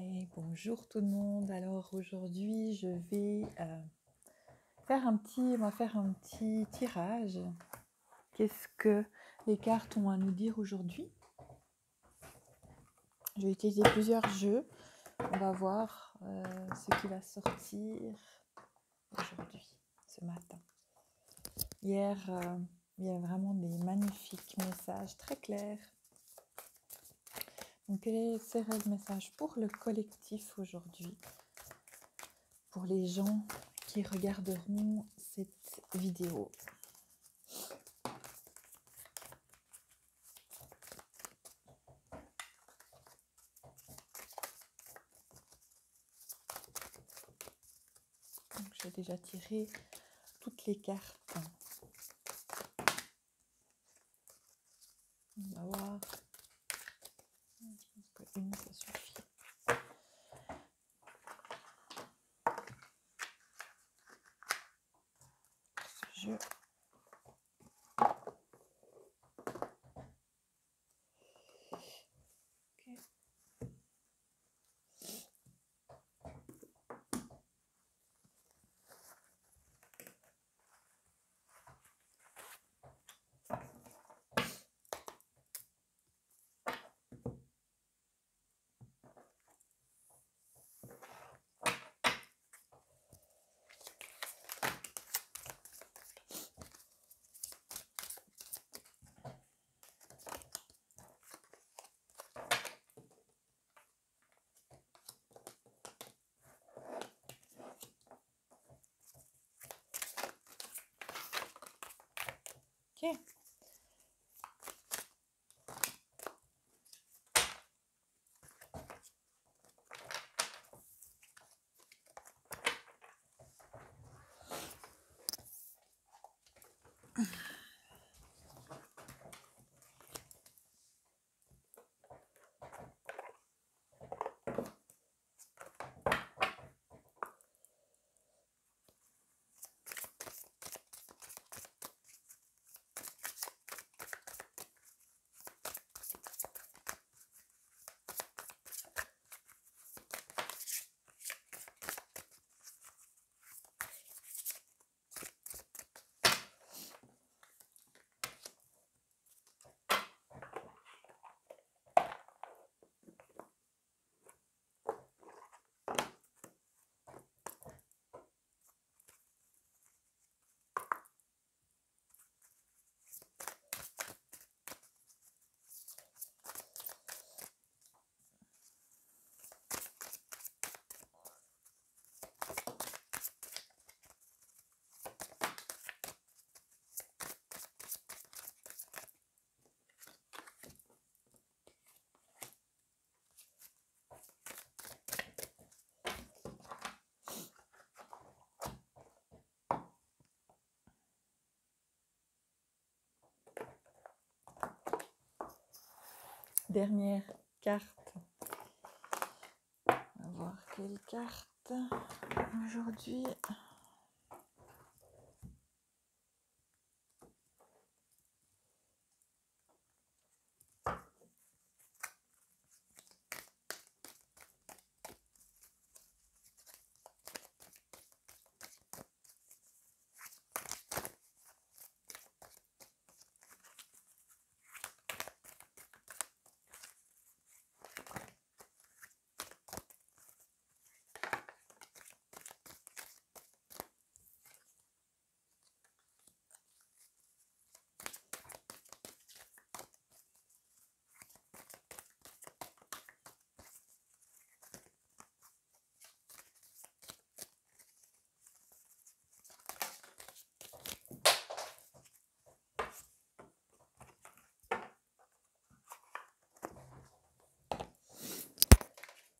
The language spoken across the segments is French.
Et bonjour tout le monde. Alors aujourd'hui, je vais on va faire un petit tirage. Qu'est-ce que les cartes ont à nous dire aujourd'hui? Je vais utiliser plusieurs jeux. On va voir ce qui va sortir aujourd'hui, ce matin. Hier, il y a vraiment des magnifiques messages très clairs. Donc, quel serait le message pour le collectif aujourd'hui? Pour les gens qui regarderont cette vidéo. Donc, j'ai déjà tiré toutes les cartes. On va voir. Je pense qu'une, ça suffit. Ce jeu. Okay. Ok. Dernière carte. On va voir quelle carte aujourd'hui.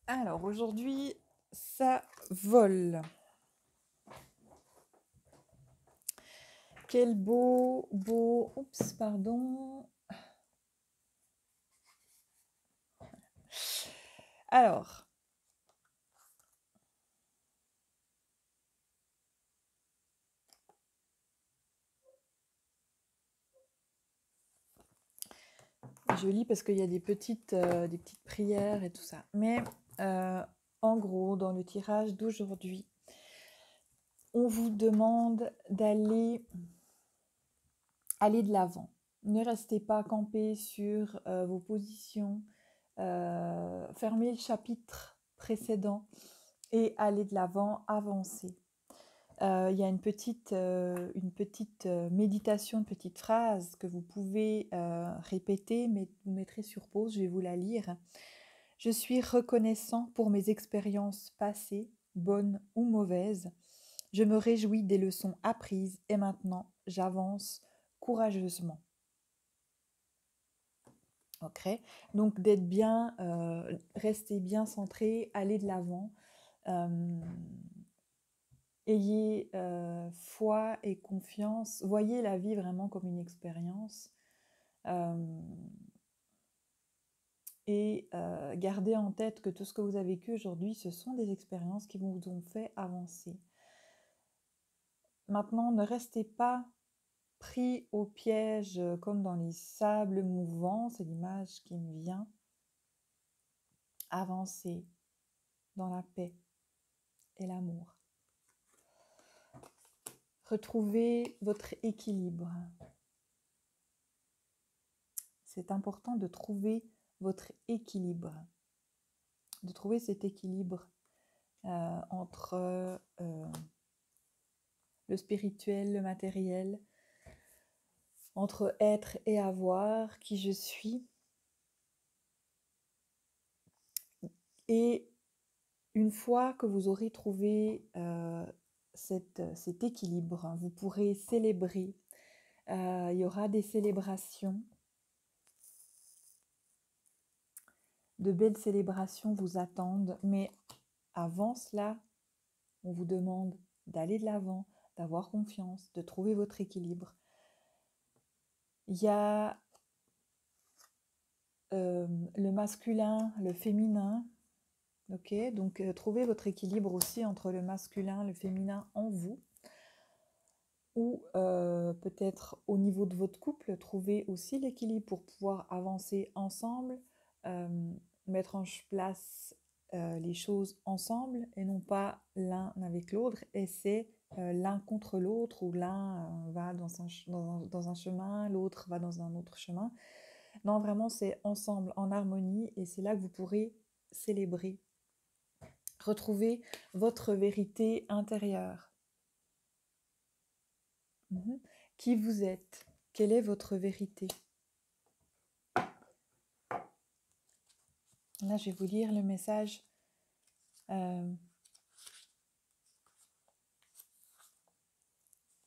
Alors aujourd'hui, ça vole. Quel beau... Oups, pardon. Alors. Je lis parce qu'il y a des petites prières et tout ça. Mais En gros, dans le tirage d'aujourd'hui, on vous demande d'aller de l'avant. Ne restez pas campé sur vos positions. Fermez le chapitre précédent et allez de l'avant, avancez. Il y a une petite méditation, une petite phrase que vous pouvez répéter, mais vous mettrez sur pause, je vais vous la lire. Je suis reconnaissant pour mes expériences passées, bonnes ou mauvaises. Je me réjouis des leçons apprises et maintenant j'avance courageusement. Ok, donc d'être bien, rester bien centré, aller de l'avant. Ayez foi et confiance. Voyez la vie vraiment comme une expérience. Et gardez en tête que tout ce que vous avez vécu aujourd'hui, ce sont des expériences qui vous ont fait avancer. Maintenant, ne restez pas pris au piège comme dans les sables mouvants. C'est l'image qui me vient. Avancez dans la paix et l'amour. Retrouvez votre équilibre. C'est important de trouver votre équilibre. De trouver cet équilibre entre le spirituel, le matériel, entre être et avoir, qui je suis. Et une fois que vous aurez trouvé cet équilibre, vous pourrez célébrer. Il y aura des célébrations. De belles célébrations vous attendent, mais avant cela, on vous demande d'aller de l'avant, d'avoir confiance, de trouver votre équilibre. Il y a le masculin, le féminin, ok, donc trouvez votre équilibre aussi entre le masculin, le féminin en vous, ou peut-être au niveau de votre couple, trouvez aussi l'équilibre pour pouvoir avancer ensemble, mettre en place les choses ensemble et non pas l'un avec l'autre, et c'est l'un contre l'autre, ou l'un va dans un chemin, l'autre va dans un autre chemin. Non, vraiment, c'est ensemble, en harmonie, et c'est là que vous pourrez célébrer. Retrouver votre vérité intérieure. Qui vous êtes? Quelle est votre vérité? Là, je vais vous lire le message.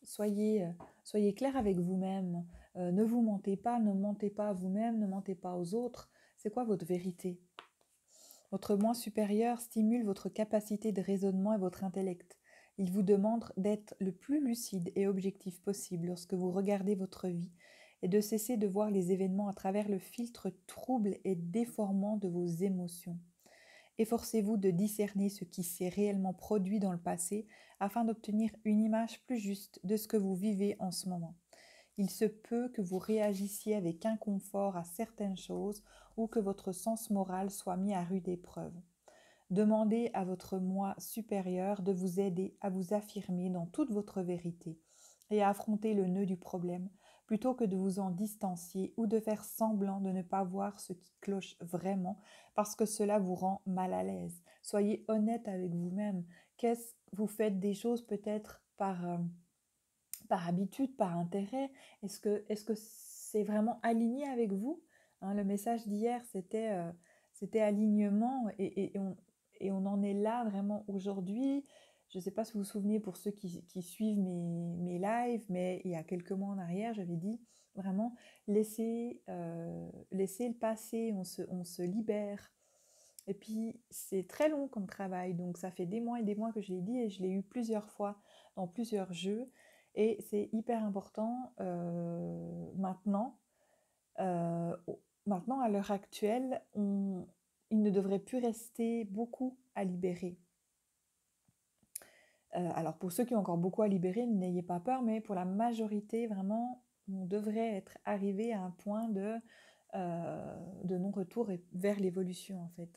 Soyez clair avec vous-même. Ne vous mentez pas, ne mentez pas à vous-même, ne mentez pas aux autres. C'est quoi votre vérité? Votre moi supérieur stimule votre capacité de raisonnement et votre intellect. Il vous demande d'être le plus lucide et objectif possible lorsque vous regardez votre vie et de cesser de voir les événements à travers le filtre trouble et déformant de vos émotions. Efforcez-vous de discerner ce qui s'est réellement produit dans le passé afin d'obtenir une image plus juste de ce que vous vivez en ce moment. Il se peut que vous réagissiez avec inconfort à certaines choses ou que votre sens moral soit mis à rude épreuve. Demandez à votre moi supérieur de vous aider à vous affirmer dans toute votre vérité et à affronter le nœud du problème, plutôt que de vous en distancier ou de faire semblant de ne pas voir ce qui cloche vraiment, parce que cela vous rend mal à l'aise. Soyez honnête avec vous-même. Vous faites des choses peut-être par habitude, par intérêt? Est-ce que c'est vraiment aligné avec vous? Le message d'hier, c'était alignement, et on en est là vraiment aujourd'hui. Je ne sais pas si vous vous souvenez, pour ceux qui suivent mes lives, mais il y a quelques mois en arrière, j'avais dit vraiment laissez le passé, on se libère. Et puis c'est très long comme travail, donc ça fait des mois et des mois que je l'ai dit, et je l'ai eu plusieurs fois dans plusieurs jeux. Et c'est hyper important maintenant. Maintenant, à l'heure actuelle, il ne devrait plus rester beaucoup à libérer. Alors pour ceux qui ont encore beaucoup à libérer, n'ayez pas peur, mais pour la majorité, vraiment, on devrait être arrivé à un point de non-retour et vers l'évolution en fait.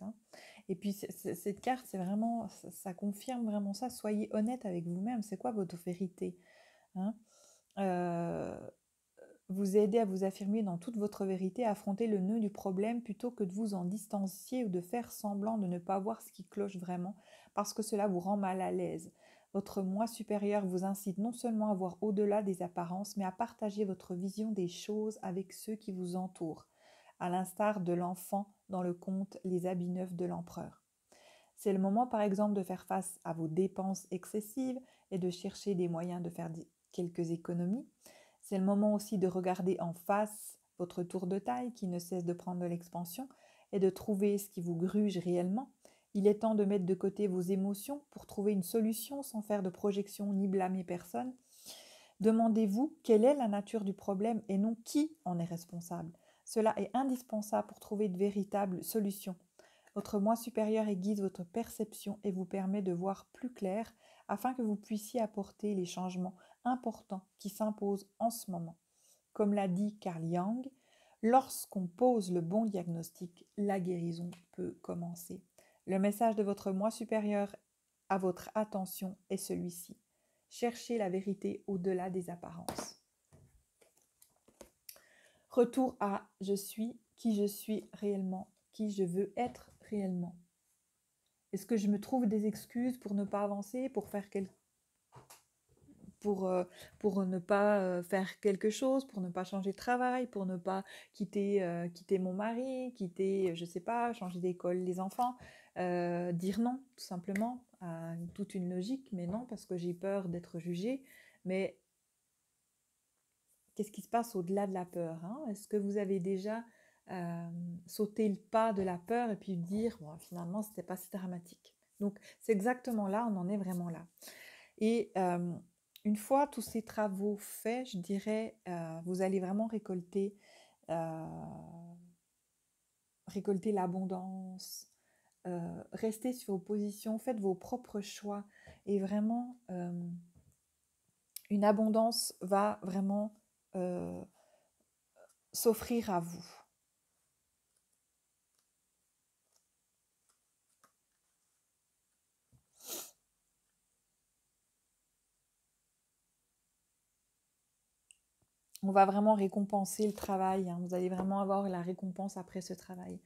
Et puis cette carte, c'est vraiment, ça confirme vraiment ça. Soyez honnête avec vous-même. C'est quoi votre vérité, hein? Vous aider à vous affirmer dans toute votre vérité, à affronter le nœud du problème plutôt que de vous en distancier ou de faire semblant de ne pas voir ce qui cloche vraiment, parce que cela vous rend mal à l'aise. Votre moi supérieur vous incite non seulement à voir au-delà des apparences, mais à partager votre vision des choses avec ceux qui vous entourent, à l'instar de l'enfant dans le conte Les habits neufs de l'empereur. C'est le moment par exemple de faire face à vos dépenses excessives et de chercher des moyens de faire quelques économies. C'est le moment aussi de regarder en face votre tour de taille qui ne cesse de prendre de l'expansion et de trouver ce qui vous gruge réellement. Il est temps de mettre de côté vos émotions pour trouver une solution sans faire de projection ni blâmer personne. Demandez-vous quelle est la nature du problème et non qui en est responsable. Cela est indispensable pour trouver de véritables solutions. Votre moi supérieur aiguise votre perception et vous permet de voir plus clair afin que vous puissiez apporter les changements importants qui s'imposent en ce moment. Comme l'a dit Carl Jung, lorsqu'on pose le bon diagnostic, la guérison peut commencer. Le message de votre moi supérieur à votre attention est celui-ci. Cherchez la vérité au-delà des apparences. Retour à je suis qui je suis réellement, qui je veux être réellement. Est-ce que je me trouve des excuses pour ne pas avancer, pour ne pas faire quelque chose, pour ne pas changer de travail, pour ne pas quitter mon mari, quitter, je sais pas, changer d'école les enfants, dire non, tout simplement, à toute une logique, mais non, parce que j'ai peur d'être jugée. Mais qu'est-ce qui se passe au-delà de la peur, hein? Est-ce que vous avez déjà sauté le pas de la peur et puis dire, bon, finalement, c'était pas si dramatique. Donc, c'est exactement là, on en est vraiment là. Et une fois tous ces travaux faits, je dirais, vous allez vraiment récolter l'abondance, restez sur vos positions, faites vos propres choix et vraiment, une abondance va vraiment s'offrir à vous. On va vraiment récompenser le travail, hein. Vous allez vraiment avoir la récompense après ce travail.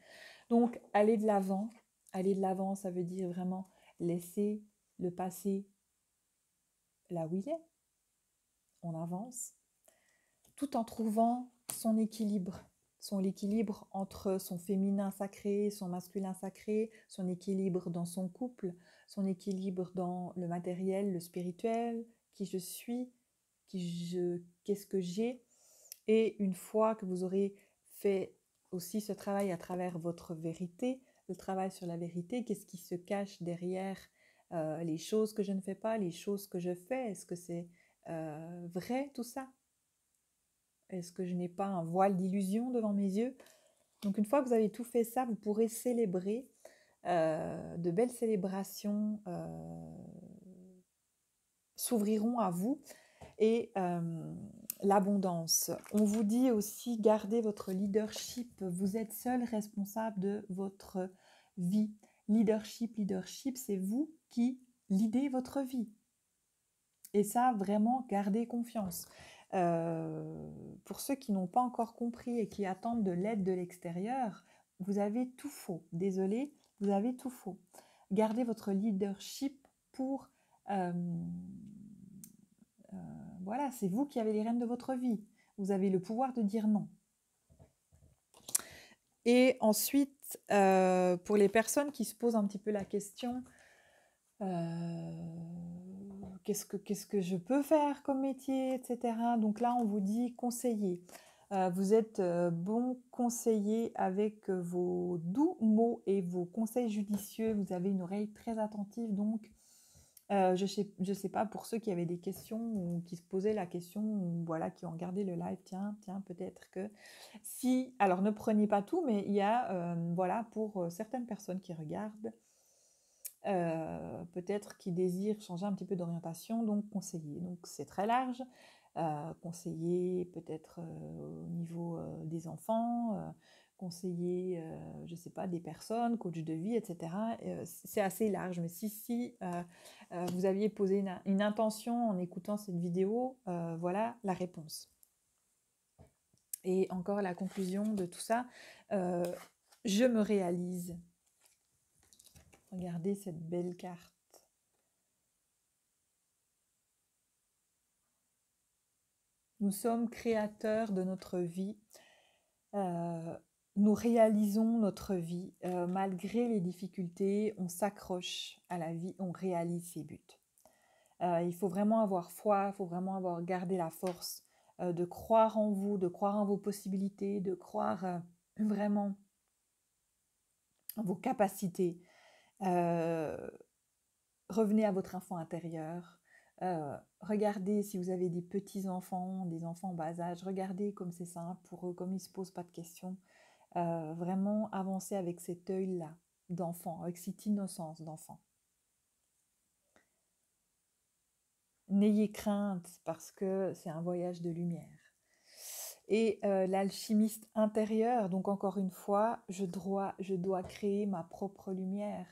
Donc, allez de l'avant. Aller de l'avant, ça veut dire vraiment laisser le passé là où il est. On avance, tout en trouvant son équilibre entre son féminin sacré, son masculin sacré, son équilibre dans son couple, son équilibre dans le matériel, le spirituel, qui je suis, qu'est-ce que j'ai. Et une fois que vous aurez fait aussi ce travail à travers votre vérité, le travail sur la vérité, qu'est-ce qui se cache derrière les choses que je ne fais pas, les choses que je fais, est-ce que c'est vrai tout ça? Est-ce que je n'ai pas un voile d'illusion devant mes yeux? Donc une fois que vous avez tout fait ça, vous pourrez célébrer de belles célébrations s'ouvriront à vous et l'abondance. On vous dit aussi, gardez votre leadership. Vous êtes seul responsable de votre vie. Leadership, c'est vous qui leadez votre vie. Et ça, vraiment, gardez confiance. Pour ceux qui n'ont pas encore compris et qui attendent de l'aide de l'extérieur, vous avez tout faux. Désolé, vous avez tout faux. Gardez votre leadership pour... voilà, c'est vous qui avez les rênes de votre vie. Vous avez le pouvoir de dire non. Et ensuite, pour les personnes qui se posent un petit peu la question, qu'est-ce que je peux faire comme métier, etc. Donc là, on vous dit conseiller. Vous êtes bon conseiller avec vos doux mots et vos conseils judicieux. Vous avez une oreille très attentive, donc je sais pas, pour ceux qui avaient des questions ou qui se posaient la question, ou voilà, qui ont regardé le live, tiens, peut-être que si, alors ne prenez pas tout, mais il y a, voilà, pour certaines personnes qui regardent, peut-être qui désirent changer un petit peu d'orientation, donc conseiller. Donc c'est très large, conseiller peut-être au niveau des enfants, conseiller, je ne sais pas, des personnes, coach de vie, etc. C'est assez large, mais si vous aviez posé une intention en écoutant cette vidéo, voilà la réponse. Et encore la conclusion de tout ça, je me réalise. Regardez cette belle carte. Nous sommes créateurs de notre vie. Nous réalisons notre vie. Malgré les difficultés, on s'accroche à la vie, on réalise ses buts. Il faut vraiment avoir foi, il faut vraiment avoir gardé la force de croire en vous, de croire en vos possibilités, de croire vraiment en vos capacités. Revenez à votre enfant intérieur. Regardez si vous avez des petits-enfants, des enfants en bas âge, regardez comme c'est simple pour eux, comme ils ne se posent pas de questions. Vraiment avancer avec cet œil-là d'enfant, avec cette innocence d'enfant. N'ayez crainte parce que c'est un voyage de lumière. Et l'alchimiste intérieur, donc encore une fois, je dois créer ma propre lumière.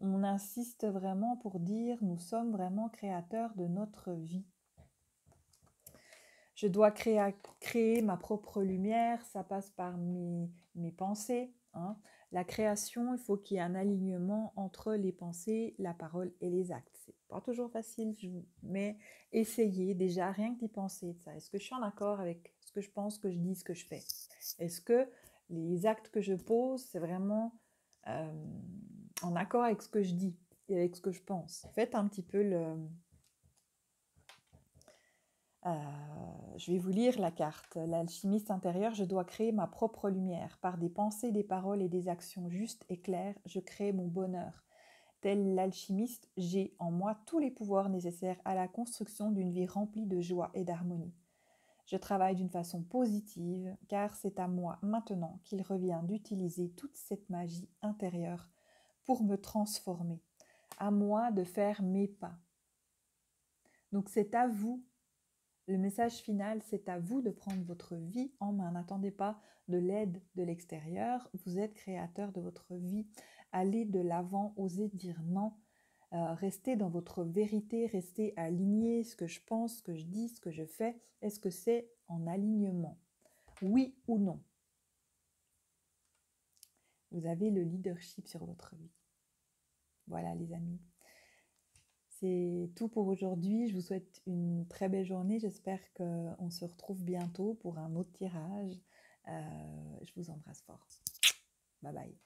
On insiste vraiment pour dire nous sommes vraiment créateurs de notre vie. Je dois créer ma propre lumière, ça passe par mes pensées. Hein. La création, il faut qu'il y ait un alignement entre les pensées, la parole et les actes. C'est pas toujours facile, mais essayez déjà rien que d'y penser de ça. Est-ce que je suis en accord avec ce que je pense, ce que je dis, ce que je fais? Est-ce que les actes que je pose, c'est vraiment en accord avec ce que je dis et avec ce que je pense? Faites un petit peu je vais vous lire la carte. L'alchimiste intérieur, je dois créer ma propre lumière. Par des pensées, des paroles et des actions justes et claires, je crée mon bonheur. Tel l'alchimiste, j'ai en moi tous les pouvoirs nécessaires à la construction d'une vie remplie de joie et d'harmonie. Je travaille d'une façon positive, car c'est à moi maintenant qu'il revient d'utiliser toute cette magie intérieure pour me transformer. À moi de faire mes pas. Donc c'est à vous. Le message final, c'est à vous de prendre votre vie en main. N'attendez pas de l'aide de l'extérieur. Vous êtes créateur de votre vie. Allez de l'avant, osez dire non. Restez dans votre vérité, restez aligné. Ce que je pense, ce que je dis, ce que je fais, est-ce que c'est en alignement? Oui ou non? Vous avez le leadership sur votre vie. Voilà les amis. C'est tout pour aujourd'hui. Je vous souhaite une très belle journée. J'espère qu'on se retrouve bientôt pour un autre tirage. Je vous embrasse fort. Bye bye.